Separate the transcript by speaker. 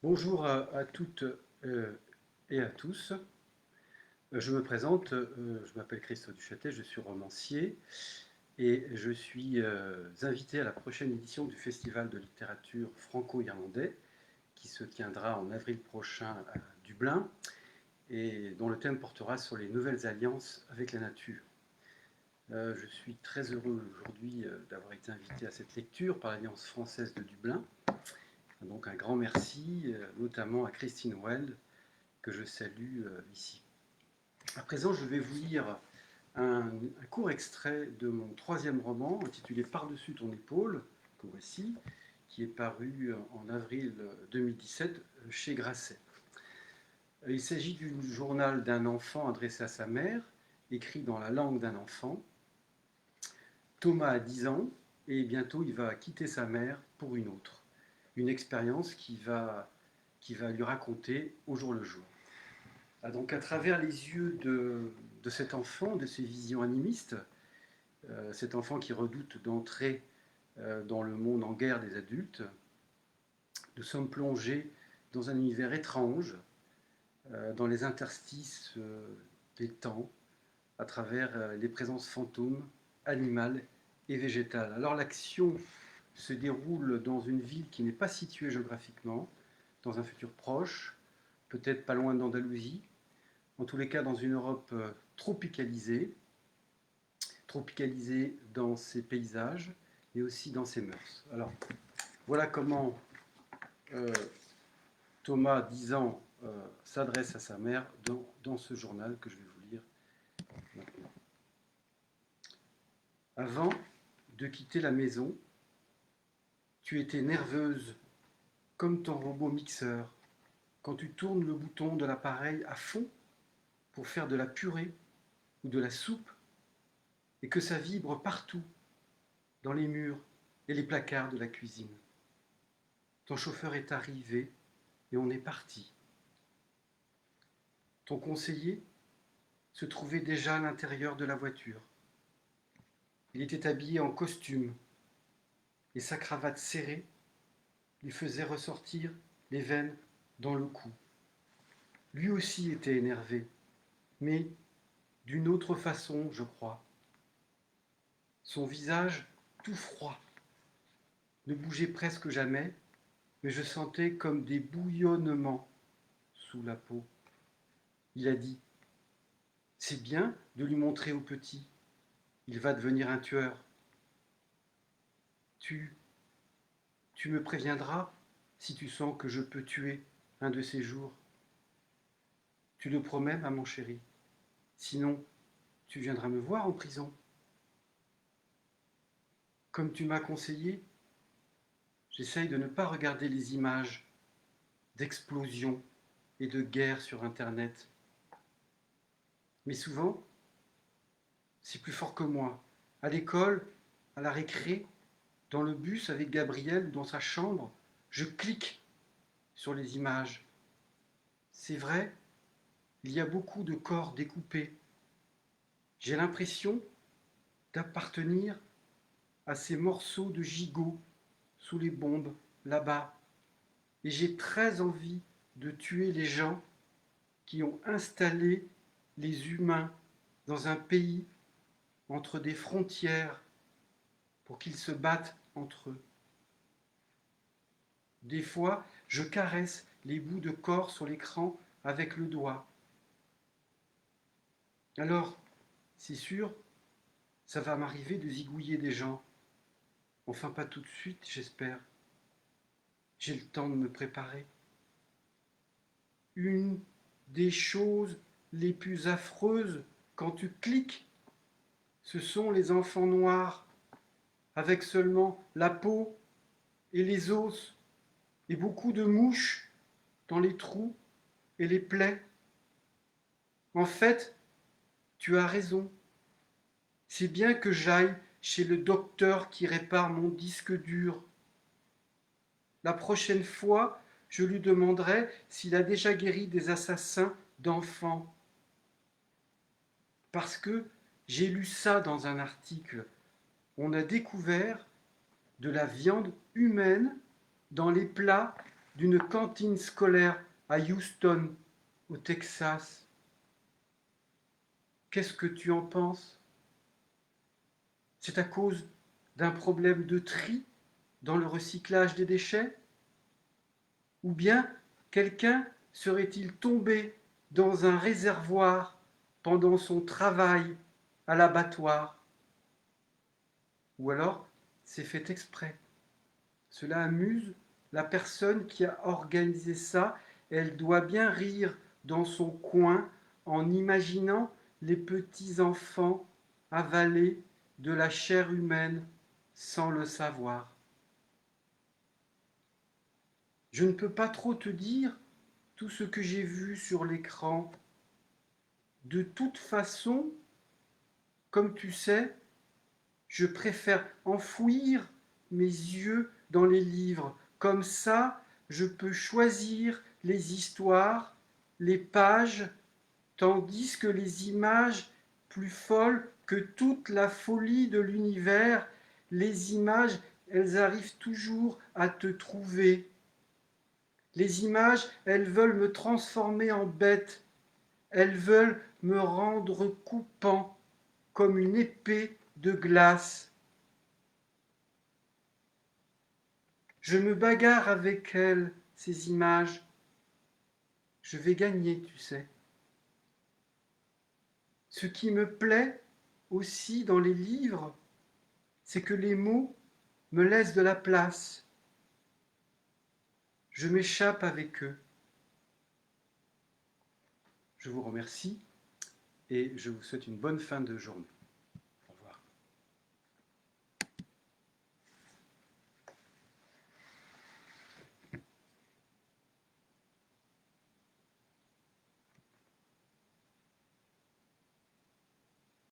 Speaker 1: Bonjour à toutes et à tous. Je me présente, je m'appelle Christophe Duchâtel, je suis romancier et je suis invité à la prochaine édition du Festival de littérature franco-irlandais qui se tiendra en avril prochain à Dublin et dont le thème portera sur les nouvelles alliances avec la nature. Je suis très heureux aujourd'hui d'avoir été invité à cette lecture par l'Alliance française de Dublin. Donc un grand merci, notamment à Christine Weld, que je salue ici. À présent, je vais vous lire un court extrait de mon troisième roman intitulé Par-dessus ton épaule, que voici, qui est paru en avril 2017 chez Grasset. Il s'agit du journal d'un enfant adressé à sa mère, écrit dans la langue d'un enfant. Thomas a 10 ans et bientôt il va quitter sa mère pour une autre. Une expérience qu'il va lui raconter au jour le jour. Donc à travers les yeux de cet enfant, de ses visions animistes, cet enfant qui redoute d'entrer dans le monde en guerre des adultes, nous sommes plongés dans un univers étrange, dans les interstices des temps, à travers les présences fantômes, animales et végétales. Alors l'action se déroule dans une ville qui n'est pas située géographiquement, dans un futur proche, peut-être pas loin d'Andalousie, en tous les cas dans une Europe tropicalisée dans ses paysages et aussi dans ses mœurs. Alors, voilà comment euh, Thomas, 10 ans, s'adresse à sa mère dans ce journal que je vais vous lire maintenant. Avant de quitter la maison, tu étais nerveuse comme ton robot mixeur quand tu tournes le bouton de l'appareil à fond pour faire de la purée ou de la soupe et que ça vibre partout, dans les murs et les placards de la cuisine. Ton chauffeur est arrivé et on est parti. Ton conseiller se trouvait déjà à l'intérieur de la voiture. Il était habillé en costume et sa cravate serrée lui faisait ressortir les veines dans le cou. Lui aussi était énervé, mais d'une autre façon, je crois. Son visage, tout froid, ne bougeait presque jamais, mais je sentais comme des bouillonnements sous la peau. Il a dit, c'est bien de lui montrer au petit, il va devenir un tueur. Tu me préviendras si tu sens que je peux tuer un de ces jours. Tu le promets, maman chérie. Sinon, tu viendras me voir en prison. Comme tu m'as conseillé, j'essaye de ne pas regarder les images d'explosions et de guerres sur Internet. Mais souvent, c'est plus fort que moi. À l'école, à la récré, dans le bus avec Gabriel ou dans sa chambre, je clique sur les images. C'est vrai, il y a beaucoup de corps découpés. J'ai l'impression d'appartenir à ces morceaux de gigot sous les bombes là-bas. Et j'ai très envie de tuer les gens qui ont installé les humains dans un pays entre des frontières pour qu'ils se battent entre eux. Des fois, je caresse les bouts de corps sur l'écran avec le doigt. Alors, c'est sûr, ça va m'arriver de zigouiller des gens. Enfin, pas tout de suite, j'espère. J'ai le temps de me préparer. Une des choses les plus affreuses quand tu cliques, ce sont les enfants noirs, avec seulement la peau et les os, et beaucoup de mouches dans les trous et les plaies. En fait, tu as raison. C'est bien que j'aille chez le docteur qui répare mon disque dur. La prochaine fois, je lui demanderai s'il a déjà guéri des assassins d'enfants. Parce que j'ai lu ça dans un article. On a découvert de la viande humaine dans les plats d'une cantine scolaire à Houston, au Texas. Qu'est-ce que tu en penses? C'est à cause d'un problème de tri dans le recyclage des déchets? Ou bien quelqu'un serait-il tombé dans un réservoir pendant son travail à l'abattoir? Ou alors c'est fait exprès. Cela amuse la personne qui a organisé ça. Elle doit bien rire dans son coin en imaginant les petits enfants avaler de la chair humaine sans le savoir. Je ne peux pas trop te dire tout ce que j'ai vu sur l'écran. De toute façon, comme tu sais, je préfère enfouir mes yeux dans les livres. Comme ça, je peux choisir les histoires, les pages, tandis que les images plus folles que toute la folie de l'univers, les images, elles arrivent toujours à te trouver. Les images, elles veulent me transformer en bête. Elles veulent me rendre coupant comme une épée de glace. Je me bagarre avec elles, ces images. Je vais gagner, tu sais. Ce qui me plaît aussi dans les livres, c'est que les mots me laissent de la place. Je m'échappe avec eux. Je vous remercie et je vous souhaite une bonne fin de journée.